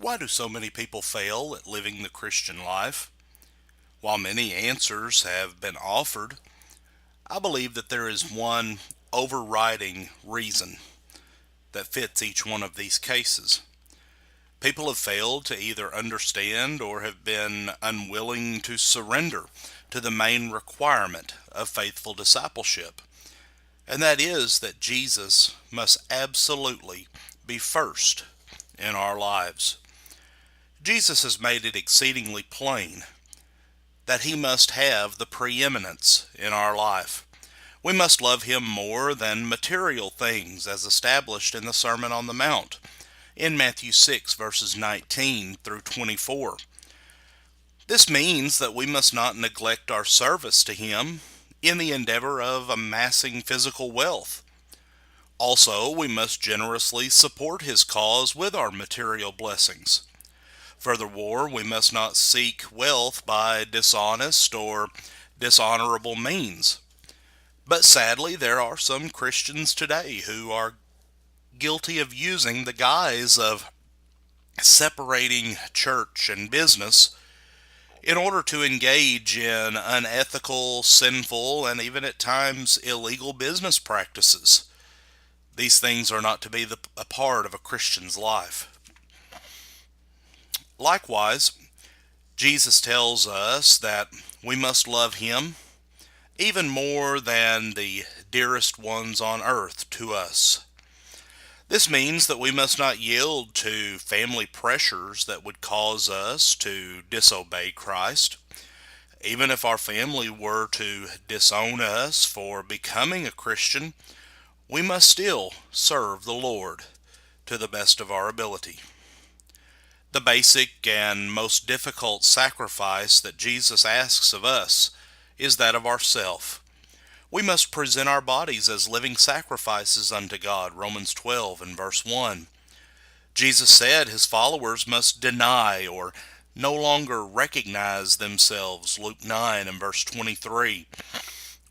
Why do so many people fail at living the Christian life? While many answers have been offered, I believe that there is one overriding reason that fits each one of these cases. People have failed to either understand or have been unwilling to surrender to the main requirement of faithful discipleship, and that is that Jesus must absolutely be first in our lives. Jesus has made it exceedingly plain that he must have the preeminence in our life. We must love him more than material things as established in the Sermon on the Mount in Matthew 6 verses 19 through 24. This means that we must not neglect our service to him in the endeavor of amassing physical wealth. Also, we must generously support his cause with our material blessings. Furthermore, we must not seek wealth by dishonest or dishonorable means. But sadly, there are some Christians today who are guilty of using the guise of separating church and business in order to engage in unethical, sinful, and even at times illegal business practices. These things are not to be a part of a Christian's life. Likewise, Jesus tells us that we must love him even more than the dearest ones on earth to us. This means that we must not yield to family pressures that would cause us to disobey Christ. Even if our family were to disown us for becoming a Christian, we must still serve the Lord to the best of our ability. The basic and most difficult sacrifice that Jesus asks of us is that of ourself. We must present our bodies as living sacrifices unto God, Romans 12 and verse 1. Jesus said his followers must deny or no longer recognize themselves, Luke 9 and verse 23.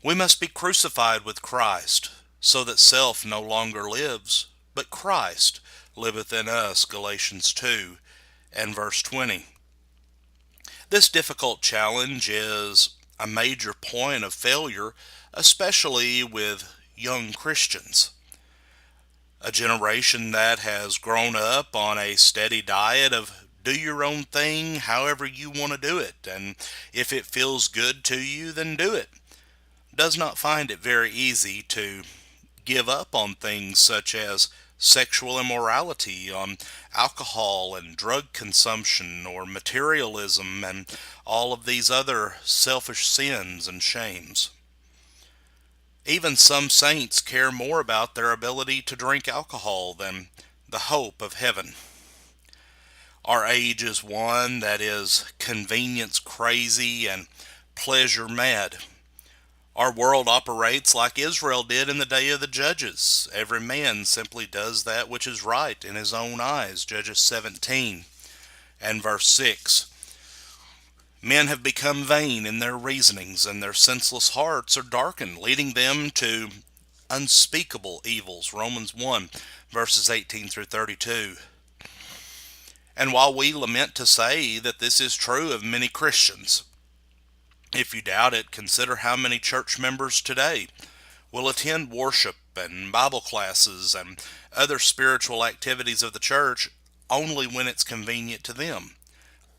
We must be crucified with Christ, so that self no longer lives, but Christ liveth in us, Galatians 2 and verse 20. This difficult challenge is a major point of failure, especially with young Christians. A generation that has grown up on a steady diet of do your own thing however you want to do it, and if it feels good to you, then do it, does not find it very easy to give up on things such as sexual immorality, on alcohol and drug consumption, or materialism and all of these other selfish sins and shames. Even some saints care more about their ability to drink alcohol than the hope of heaven. Our age is one that is convenience crazy and pleasure mad. Our world operates like Israel did in the day of the judges. Every man simply does that which is right in his own eyes, Judges 17 and verse 6. Men have become vain in their reasonings, and their senseless hearts are darkened, leading them to unspeakable evils, Romans 1 verses 18 through 32. And while we lament to say that this is true of many Christians, if you doubt it, consider how many church members today will attend worship and Bible classes and other spiritual activities of the church only when it's convenient to them,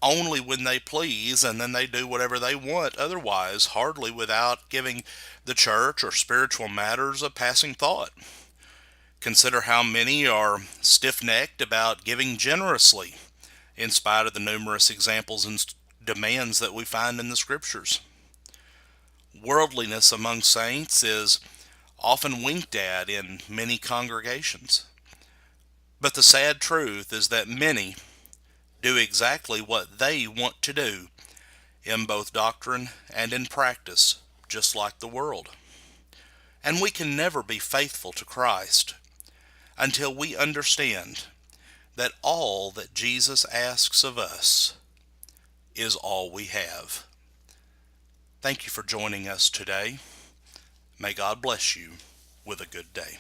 only when they please, and then they do whatever they want otherwise, hardly without giving the church or spiritual matters a passing thought. Consider how many are stiff-necked about giving generously, in spite of the numerous examples and demands that we find in the Scriptures. Worldliness among saints is often winked at in many congregations. But the sad truth is that many do exactly what they want to do in both doctrine and in practice, just like the world. And we can never be faithful to Christ until we understand that all that Jesus asks of us is all we have. Thank you for joining us today. May God bless you with a good day.